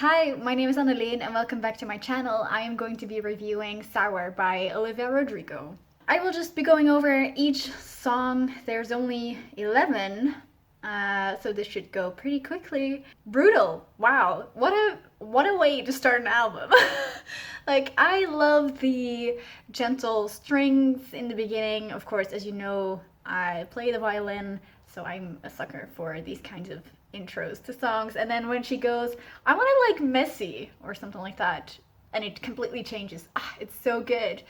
Hi, my name is Anneleen and welcome back to my channel. I am going to be reviewing Sour by Olivia Rodrigo. I will just be going over each song. There's only 11, so this should go pretty quickly. Brutal. Wow, what a way to start an album. Like, I love the gentle strings in the beginning. Of course, as you know, I play the violin, so I'm a sucker for these kinds of intros to songs. And then when she goes, I want to like messy or something like that, and it completely changes. It's so good.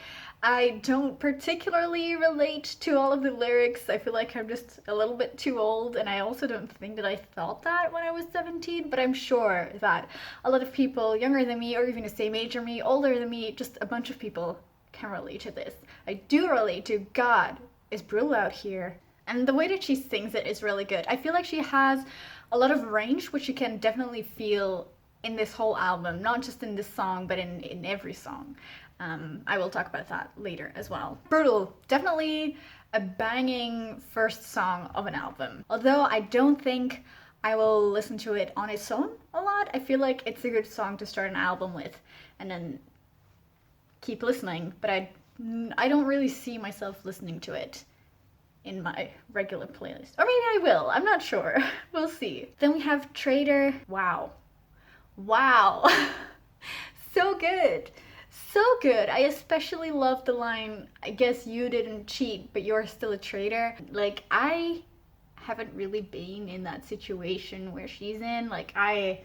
I don't particularly relate to all of the lyrics. I feel like I'm just a little bit too old, and I also don't think that I thought that when I was 17, but I'm sure that a lot of people younger than me, or even the same age as me, older than me, just a bunch of people can relate to this. I do relate to God is brutal out here. And the way that she sings it is really good. I feel like she has a lot of range, which you can definitely feel in this whole album, not just in this song, but in every song. I will talk about that later as well. Brutal, definitely a banging first song of an album. Although I don't think I will listen to it on its own a lot, I feel like it's a good song to start an album with and then keep listening, but I don't really see myself listening to it in my regular playlist. Or maybe I will, I'm not sure. We'll see. Then we have Traitor. Wow. So good. So good. I especially love the line, I guess you didn't cheat, but you're still a traitor. Like, I haven't really been in that situation where she's in. Like, I've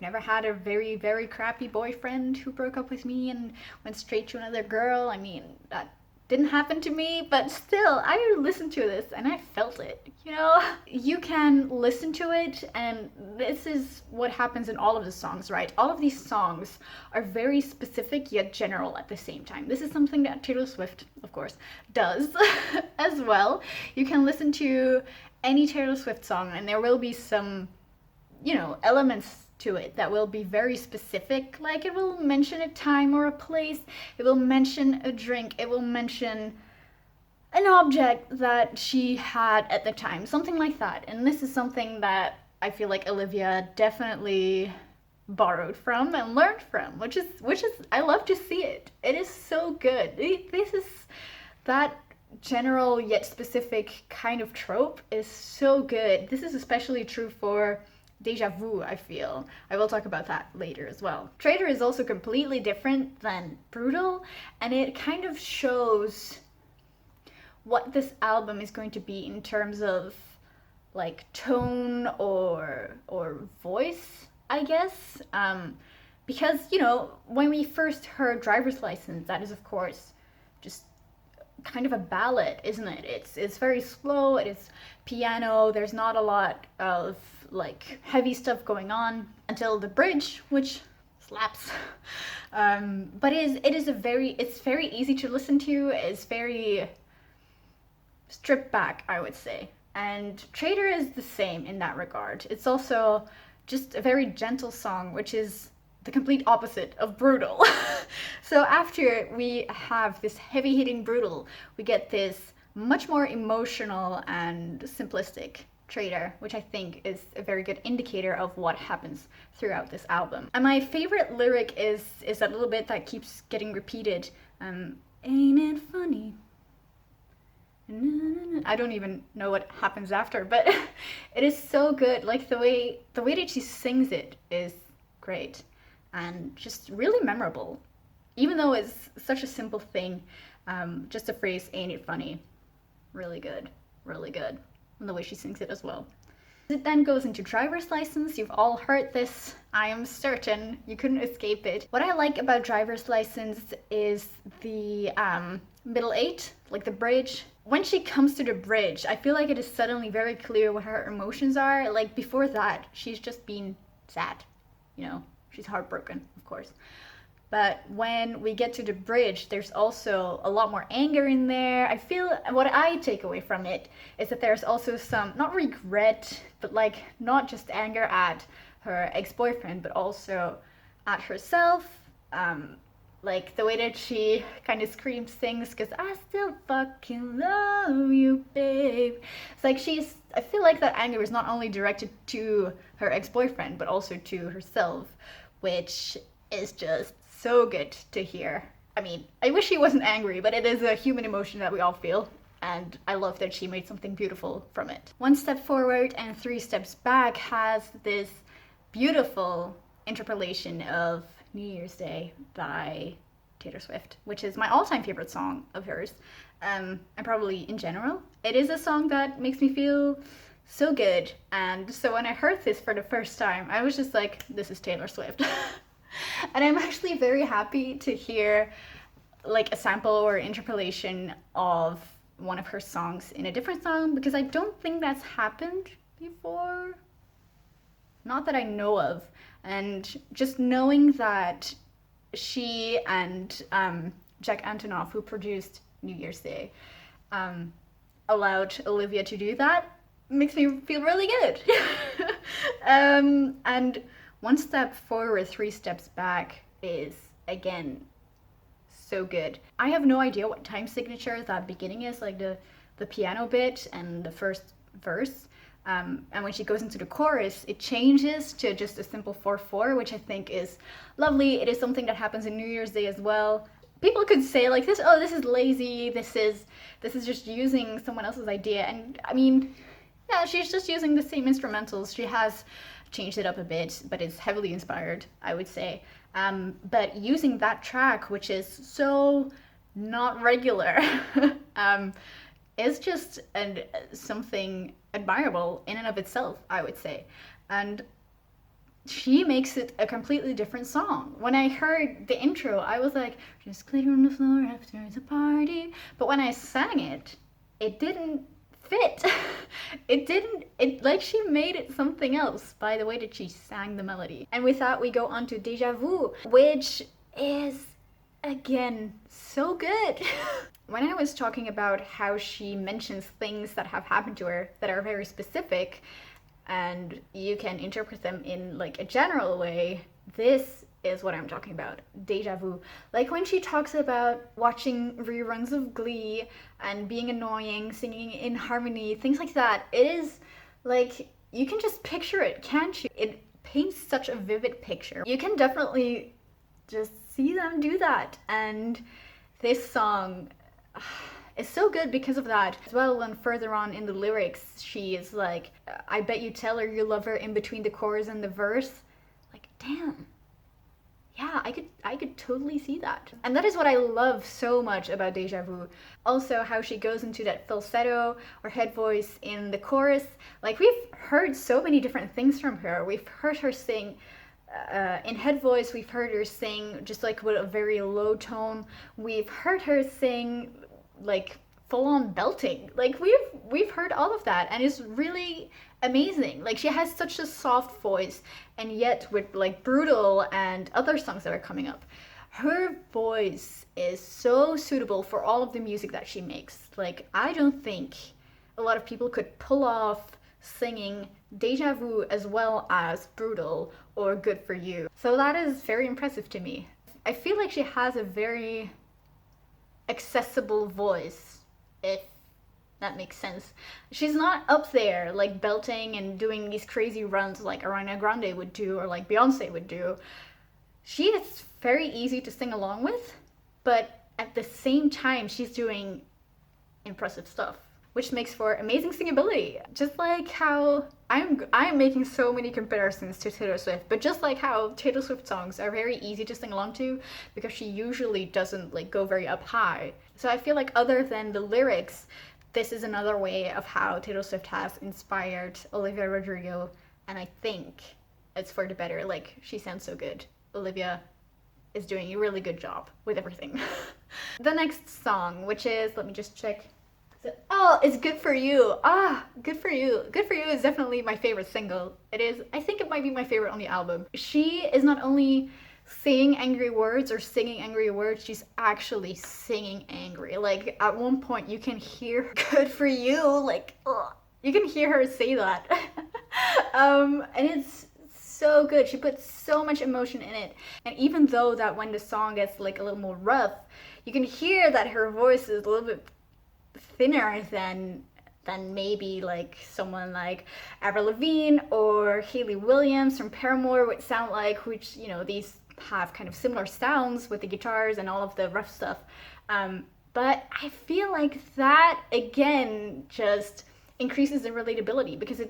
never had a very, very crappy boyfriend who broke up with me and went straight to another girl. I mean, that didn't happen to me, but still, I listened to this and I felt it, you know? You can listen to it, and this is what happens in all of the songs, right? All of these songs are very specific yet general at the same time. This is something that Taylor Swift, of course, does as well. You can listen to any Taylor Swift song and there will be some, you know, elements to it that will be very specific. Like, it will mention a time or a place, it will mention a drink, it will mention an object that she had at the time, something like that. And this is something that I feel like Olivia definitely borrowed from and learned from, which is I love to see it. It is so good. This is that general yet specific kind of trope is so good. This is especially true for Deja Vu, I feel. I will talk about that later as well. Traitor is also completely different than Brutal, and it kind of shows what this album is going to be in terms of like tone or voice, I guess. Because, you know, when we first heard Driver's License, that is of course just kind of a ballad, isn't it? It's very slow, it is piano, there's not a lot of like heavy stuff going on until the bridge, which slaps. But it's very easy to listen to, it's very stripped back, I would say. And Traitor is the same in that regard. It's also just a very gentle song, which is the complete opposite of Brutal. So after we have this heavy hitting Brutal, we get this much more emotional and simplistic Traitor, which I think is a very good indicator of what happens throughout this album. And my favorite lyric is that little bit that keeps getting repeated. Ain't it funny? I don't even know what happens after, but it is so good. Like, the way that she sings it is great and just really memorable. Even though it's such a simple thing, just the phrase, ain't it funny? Really good, really good. And the way she sings it as well. It then goes into Driver's License. You've all heard this, I am certain. You couldn't escape it. What I like about Driver's License is the middle eight, like the bridge. When she comes to the bridge, I feel like it is suddenly very clear what her emotions are. Like, before that, she's just been sad, you know? She's heartbroken, of course. But when we get to the bridge, there's also a lot more anger in there. I feel what I take away from it is that there's also some, not regret, but like not just anger at her ex-boyfriend, but also at herself. Like the way that she kind of screams things, because I still fucking love you, babe. It's like I feel like that anger is not only directed to her ex-boyfriend, but also to herself, which is just so good to hear. I mean, I wish she wasn't angry, but it is a human emotion that we all feel. And I love that she made something beautiful from it. One Step Forward and Three Steps Back has this beautiful interpolation of New Year's Day by Taylor Swift, which is my all-time favorite song of hers, and probably in general. It is a song that makes me feel so good, and so when I heard this for the first time, I was just like, this is Taylor Swift. And I'm actually very happy to hear like a sample or interpolation of one of her songs in a different song, because I don't think that's happened before. Not that I know of. And just knowing that she and Jack Antonoff, who produced New Year's Day, allowed Olivia to do that, makes me feel really good. And One Step Forward, Three Steps Back is, again, so good. I have no idea what time signature that beginning is, like the piano bit and the first verse. And when she goes into the chorus, it changes to just a simple 4/4, which I think is lovely. It is something that happens in New Year's Day as well. People could say like this, oh, this is lazy, this is just using someone else's idea. And I mean, yeah, she's just using the same instrumentals. She has changed it up a bit, but it's heavily inspired, I would say. But using that track, which is so not regular, is just something admirable in and of itself, I would say. And she makes it a completely different song. When I heard the intro, I was like, just glitter on the floor after the party. But when I sang it, it didn't fit. It like she made it something else by the way that she sang the melody. And with that, we go on to Deja Vu, which is, again, so good. When I was talking about how she mentions things that have happened to her that are very specific and you can interpret them in like a general way, this is what I'm talking about. Deja vu. Like when she talks about watching reruns of Glee and being annoying, singing in harmony, things like that. It is like, you can just picture it, can't you? It paints such a vivid picture. You can definitely just see them do that. And this song is so good because of that. As well, when further on in the lyrics, she is like, I bet you tell her you love her in between the chorus and the verse. Like, damn. Yeah, I could totally see that. And that is what I love so much about Deja Vu. Also, how she goes into that falsetto or head voice in the chorus. Like, we've heard so many different things from her. We've heard her sing in head voice, we've heard her sing just like with a very low tone. We've heard her sing like full-on belting. Like we've heard all of that, and it's really amazing. Like, she has such a soft voice, and yet with like Brutal and other songs that are coming up, her voice is so suitable for all of the music that she makes. Like, I don't think a lot of people could pull off singing Deja Vu as well as Brutal or Good For You. So that is very impressive to me. I feel like she has a very accessible voice, if that makes sense. She's not up there like belting and doing these crazy runs like Ariana Grande would do or like Beyonce would do. She is very easy to sing along with, but at the same time she's doing impressive stuff, which makes for amazing singability. Just like how I'm making so many comparisons to Taylor Swift, but just like how Taylor Swift songs are very easy to sing along to because she usually doesn't like go very up high. So I feel like other than the lyrics, this is another way of how Taylor Swift has inspired Olivia Rodrigo, and I think it's for the better. Like, she sounds so good. Olivia is doing a really good job with everything. The next song, which is, let me just check. Oh, it's Good For You. Good For You. Good For You is definitely my favorite single. It is, I think it might be my favorite on the album. She is not only saying angry words or singing angry words, she's actually singing angry. Like, at one point you can hear Good For You, like, ugh. You can hear her say that. And it's so good. She puts so much emotion in it. And even though that when the song gets like a little more rough, you can hear that her voice is a little bit thinner than than maybe like someone like Avril Lavigne or Hayley Williams from Paramore would sound like, which, you know, these have kind of similar sounds with the guitars and all of the rough stuff. But I feel like that again just increases the relatability, because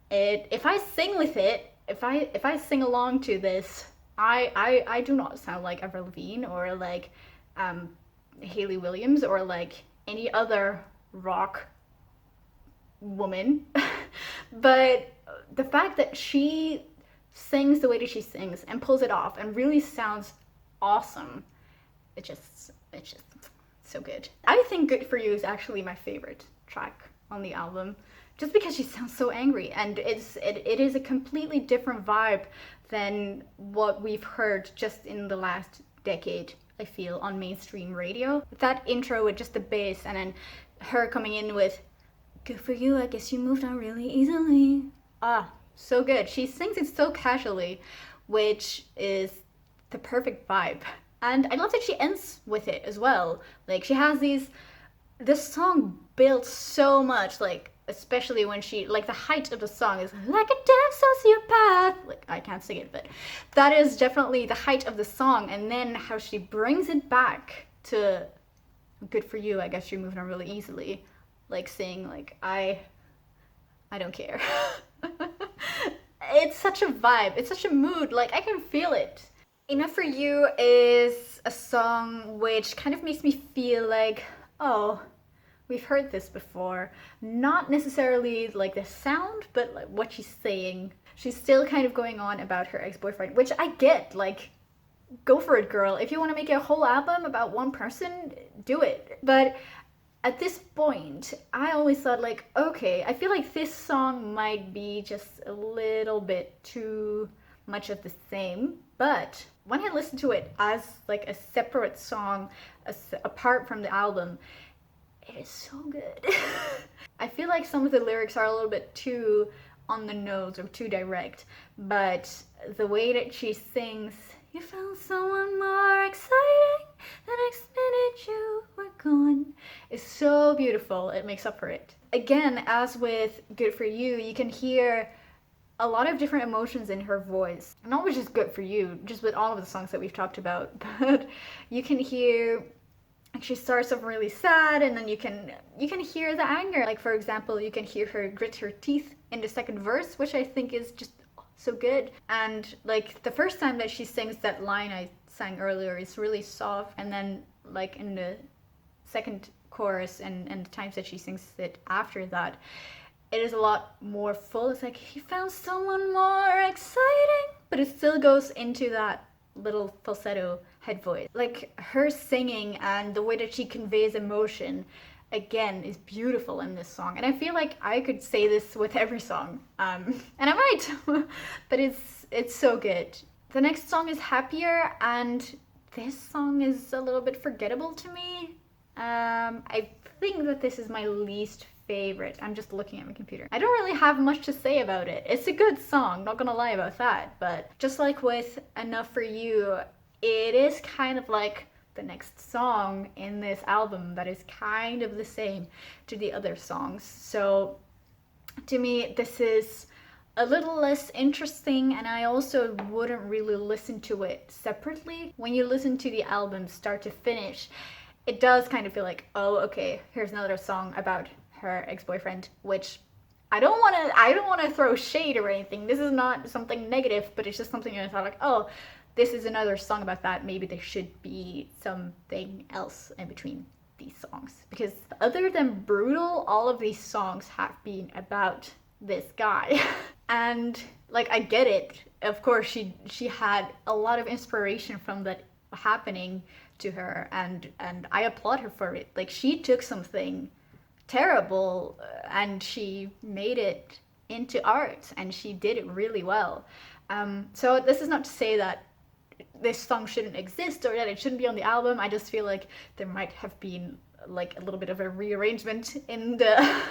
if I sing with it, if I sing along to this, I do not sound like Avril Lavigne or like Hayley Williams or like any other rock woman. But the fact that she sings the way that she sings and pulls it off and really sounds awesome, it's just so good. I think Good For You is actually my favorite track on the album, just because she sounds so angry, and it is a completely different vibe than what we've heard just in the last decade, I feel, on mainstream radio. That intro with just the bass and then her coming in with "Good for you, I guess you moved on really easily." Ah, so good. She sings it so casually, which is the perfect vibe. And I love that she ends with it as well. Like, she has this song built so much, like, especially when she, like, the height of the song is like a damn sociopath. Like, I can't sing it, but that is definitely the height of the song. And then how she brings it back to "Good for you, I guess you're moving on really easily." Like, saying, like, I don't care. It's such a vibe. It's such a mood. Like, I can feel it. Enough for You is a song which kind of makes me feel like, oh, we've heard this before. Not necessarily like the sound, but like what she's saying. She's still kind of going on about her ex-boyfriend, which I get. Like, go for it, girl. If you want to make a whole album about one person, do it. But at this point, I always thought, like, okay, I feel like this song might be just a little bit too much of the same. But when I listen to it as like a separate song, apart from the album, it is so good. I feel like some of the lyrics are a little bit too on the nose or too direct, but the way that she sings, "You found someone more exciting the next minute you were gone," is so beautiful. It makes up for it. Again, as with Good For You, you can hear a lot of different emotions in her voice. Not with just Good For You, just with all of the songs that we've talked about, but you can hear, she starts off really sad, and then you can hear the anger. Like, for example, you can hear her grit her teeth in the second verse, which I think is just so good. And like the first time that she sings that line I sang earlier is really soft, and then like in the second chorus and the times that she sings it after that, it is a lot more full. It's like, "You found someone more exciting," but it still goes into that little falsetto head voice. Like, her singing and the way that she conveys emotion, again, is beautiful in this song. And I feel like I could say this with every song, and I might, but it's so good. The next song is Happier, and this song is a little bit forgettable to me. I think that this is my least favorite. I'm just looking at my computer. I don't really have much to say about it. It's a good song, not gonna lie about that, but just like with Enough For You, it is kind of like the next song in this album that is kind of the same to the other songs. So to me, this is a little less interesting, and I also wouldn't really listen to it separately. When you listen to the album start to finish, it does kind of feel like, oh, okay, here's another song about her ex-boyfriend, which I don't want to throw shade or anything. This is not something negative, but it's just something I thought, like, oh, this is another song about that. Maybe there should be something else in between these songs. Because other than Brutal, all of these songs have been about this guy. And like, I get it. Of course, she had a lot of inspiration from that happening to her, and I applaud her for it. Like, she took something terrible and she made it into art, and she did it really well. So this is not to say that this song shouldn't exist or that it shouldn't be on the album. I just feel like there might have been like a little bit of a rearrangement in the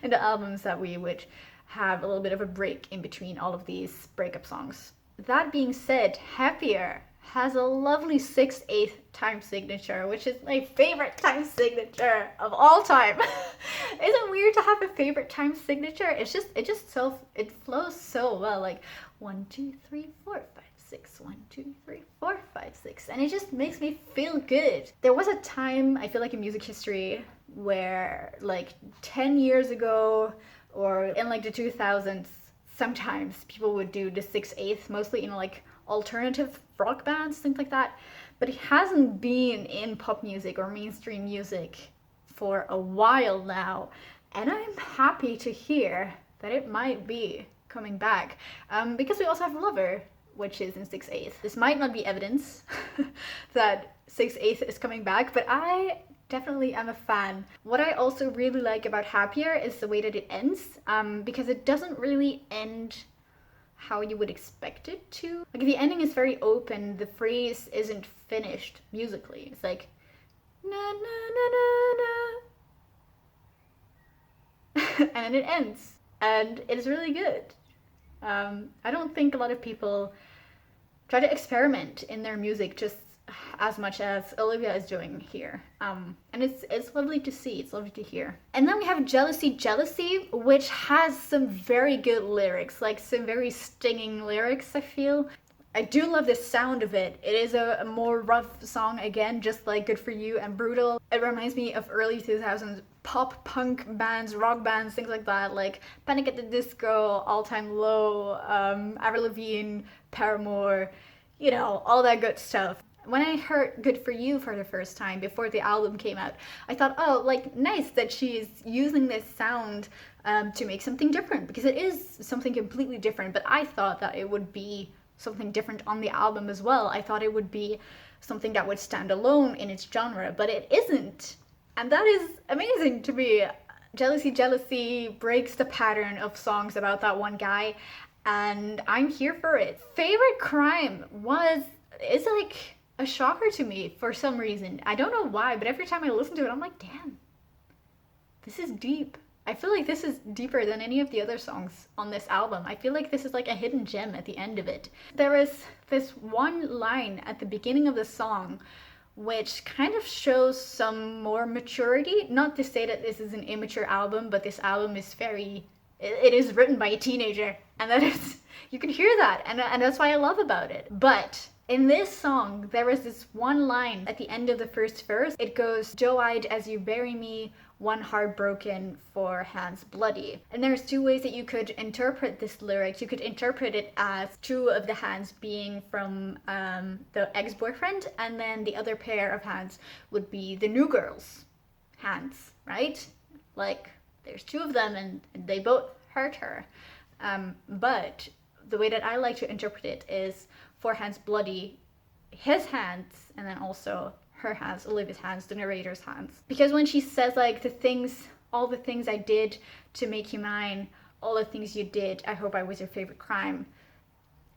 in the albums, that we would have a little bit of a break in between all of these breakup songs. That being said, Happier has a lovely 6/8 time signature, which is my favorite time signature of all time. Is it weird to have a favorite time signature? It flows so well, like 1, 2, 3, 4, 5, 6, 1, 2, 3, 4, 5, 6, and it just makes me feel good. There was a time, I feel like, in music history where like 10 years ago or in like the 2000s, sometimes people would do the 6/8, mostly in like alternative rock bands, things like that. But it hasn't been in pop music or mainstream music for a while now. And I'm happy to hear that it might be coming back. Because we also have Lover, which is in 6/8. This might not be evidence that 6/8 is coming back, but I definitely am a fan. What I also really like about Happier is the way that it ends, because it doesn't really end how you would expect it to. Like, the ending is very open, the phrase isn't finished musically. It's like, na na na na na, and then it ends, and it is really good. I don't think a lot of people try to experiment in their music just as much as Olivia is doing here. And it's lovely to see, it's lovely to hear. And then we have Jealousy Jealousy, which has some very good lyrics, like some very stinging lyrics, I feel. I do love the sound of it. It is a more rough song, again, just like Good For You and Brutal. It reminds me of early 2000s pop punk bands, rock bands, things like that, like Panic at the Disco, All Time Low, Avril Lavigne, Paramore, you know, all that good stuff. When I heard Good For You for the first time before the album came out, I thought, oh, like, nice that she's using this sound to make something different, because it is something completely different. But I thought that it would be something different on the album as well. I thought it would be something that would stand alone in its genre, but it isn't. And that is amazing to me. Jealousy Jealousy breaks the pattern of songs about that one guy, and I'm here for it. Favorite crime is like a shocker to me for some reason. I don't know why, but every time I listen to it, I'm like, damn, this is deep. I feel like this is deeper than any of the other songs on this album. I feel like this is like a hidden gem at the end of it. There is this one line at the beginning of the song which kind of shows some more maturity. Not to say that this is an immature album, but this album is it is written by a teenager, and that is, you can hear that, and that's what I love about it. But in this song, there is this one line at the end of the first verse. It goes, "Doe-eyed as you bury me, one heart broken, four hands bloody." And there's two ways that you could interpret this lyric. You could interpret it as two of the hands being from the ex-boyfriend, and then the other pair of hands would be the new girl's hands, right? Like, there's two of them and they both hurt her. But the way that I like to interpret it is four hands bloody, his hands, and then also her hands, Olivia's hands, the narrator's hands. Because when she says, like, all the things I did to make you mine, all the things you did, I hope I was your favorite crime,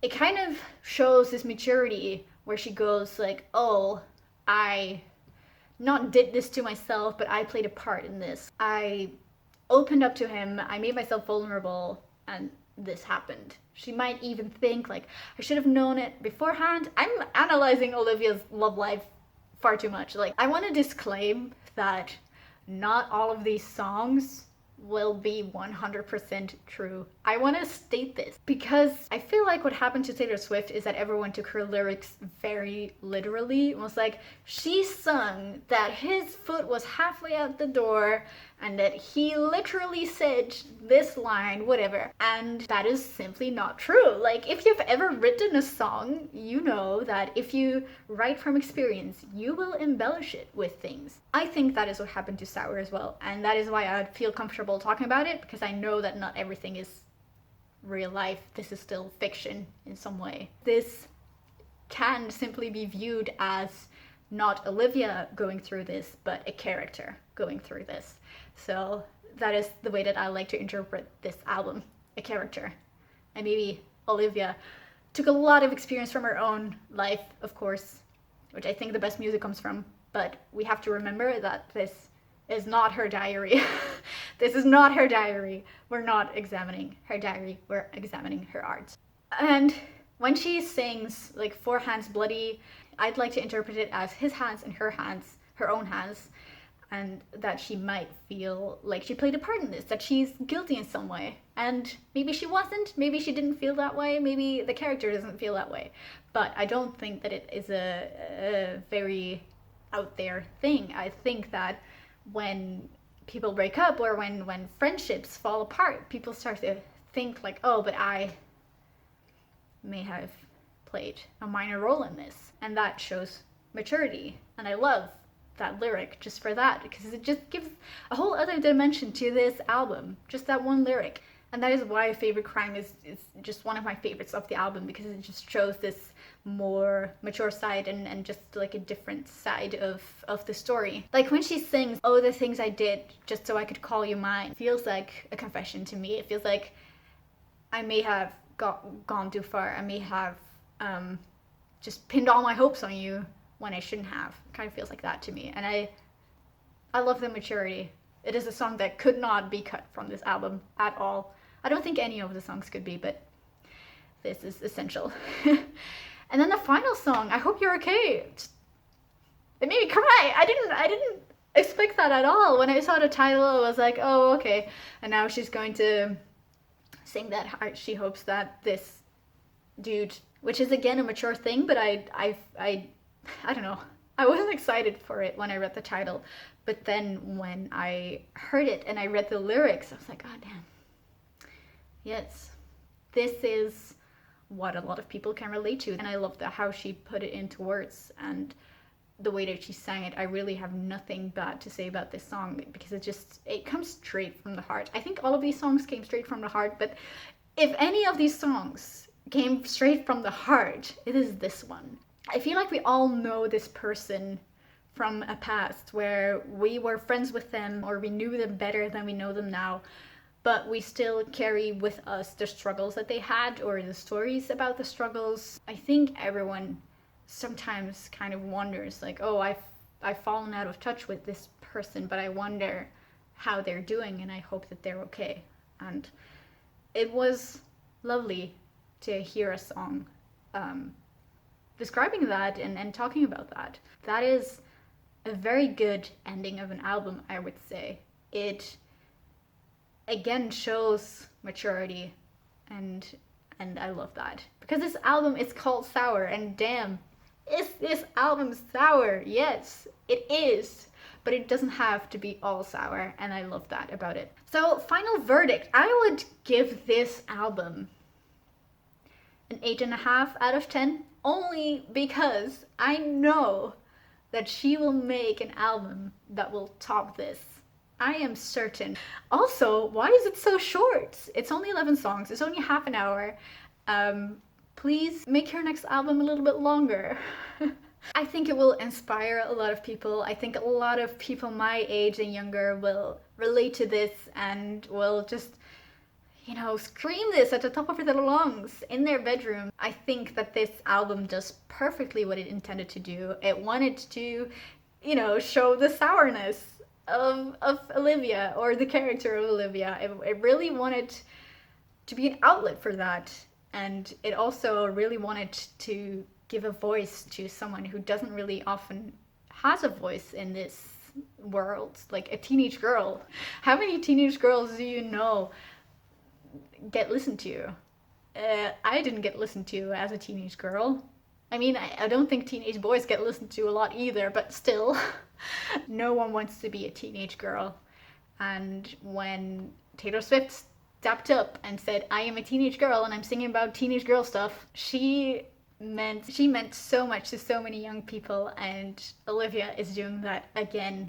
it kind of shows this maturity where she goes like, oh, I not did this to myself, but I played a part in this. I opened up to him, I made myself vulnerable, and this happened. She might even think, like, I should have known it beforehand. I'm analyzing Olivia's love life far too much. Like, I want to disclaim that not all of these songs will be 100% true. I want to state this because I feel like what happened to Taylor Swift is that everyone took her lyrics very literally. It was like, she sung that his foot was halfway out the door and that he literally said this line, whatever. And that is simply not true. Like, if you've ever written a song, you know that if you write from experience, you will embellish it with things. I think that is what happened to Sour as well. And that is why I feel comfortable talking about it, because I know that not everything is real life. This is still fiction in some way. This can simply be viewed as not Olivia going through this, but a character going through this. So that is the way that I like to interpret this album, a character. And maybe Olivia took a lot of experience from her own life, of course, which I think the best music comes from. But we have to remember that this is not her diary. This is not her diary. We're not examining her diary. We're examining her art. And When she sings like four hands bloody, I'd like to interpret it as his hands and her hands, her own hands, and that she might feel like she played a part in this, that she's guilty in some way. And maybe she wasn't, maybe she didn't feel that way, maybe the character doesn't feel that way. But I don't think that it is a very out there thing. I think that when people break up or when friendships fall apart, people start to think like, oh, but I may have played a minor role in this. And that shows maturity. And I love that lyric just for that, because it just gives a whole other dimension to this album, just that one lyric. And that is why Favorite Crime is just one of my favorites of the album, because it just shows this more mature side and just like a different side of the story. Like when she sings, oh, the things I did just so I could call you mine, feels like a confession to me. It feels like I may have gone too far. I may have just pinned all my hopes on you when I shouldn't have. It kind of feels like that to me. And I love the maturity. It is a song that could not be cut from this album at all. I don't think any of the songs could be, but this is essential. And then the final song, I Hope You're Okay. It made me cry. I didn't expect that at all. When I saw the title, I was like, oh, okay. And now she's going to sing that she hopes that this dude, which is again a mature thing, but I don't know. I wasn't excited for it when I read the title, but then when I heard it and I read the lyrics, I was like, oh damn. Yes, this is what a lot of people can relate to. And I love how she put it into words and the way that she sang it. I really have nothing bad to say about this song, because it comes straight from the heart. I think all of these songs came straight from the heart, but if any of these songs came straight from the heart, it is this one. I feel like we all know this person from a past where we were friends with them or we knew them better than we know them now, but we still carry with us the struggles that they had or the stories about the struggles. I think everyone sometimes kind of wonders like, oh, I've fallen out of touch with this person, but I wonder how they're doing and I hope that they're okay. And it was lovely to hear a song describing that and talking about that. That is a very good ending of an album, I would say. It again shows maturity, and I love that, because this album is called Sour, and damn, is this album sour? Yes, it is, but it doesn't have to be all sour, and I love that about it. So final verdict, I would give this album an 8.5 out of 10, only because I know that she will make an album that will top this. I am certain. Also, why is it so short? It's only 11 songs, it's only half an hour. Please make her next album a little bit longer. I think it will inspire a lot of people. I think a lot of people my age and younger will relate to this and will just, scream this at the top of their lungs in their bedroom. I think that this album does perfectly what it intended to do. It wanted to, show the sourness of Olivia, or the character of Olivia. It really wanted to be an outlet for that. And it also really wanted to give a voice to someone who doesn't really often has a voice in this world, like a teenage girl. How many teenage girls do you know get listened to? I didn't get listened to as a teenage girl. I mean, I don't think teenage boys get listened to a lot either, but still, no one wants to be a teenage girl. And when Taylor Swift stepped up and said, I am a teenage girl and I'm singing about teenage girl stuff, she meant so much to so many young people, and Olivia is doing that again,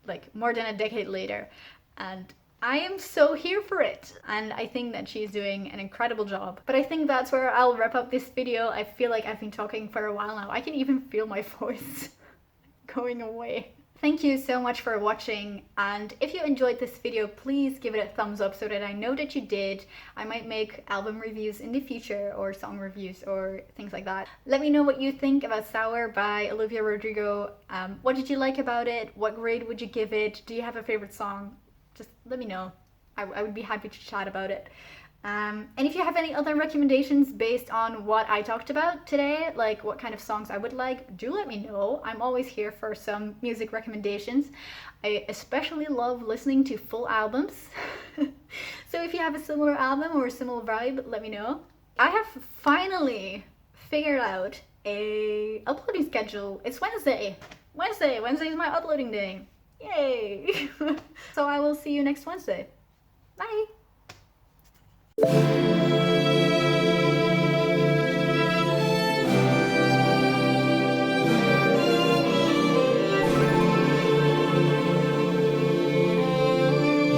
like more than a decade later. And I am so here for it, and I think that she's doing an incredible job. But I think that's where I'll wrap up this video. I feel like I've been talking for a while now. I can even feel my voice going away. Thank you so much for watching, and if you enjoyed this video, please give it a thumbs up so that I know that you did. I might make album reviews in the future, or song reviews, or things like that. Let me know what you think about Sour by Olivia Rodrigo. What did you like about it? What grade would you give it? Do you have a favorite song? Just let me know. I would be happy to chat about it. And if you have any other recommendations based on what I talked about today, like what kind of songs I would like, do let me know. I'm always here for some music recommendations. I especially love listening to full albums. So if you have a similar album or a similar vibe, let me know. I have finally figured out a uploading schedule. It's Wednesday. Wednesday is my uploading day. Yay! So I will see you next Wednesday. Bye!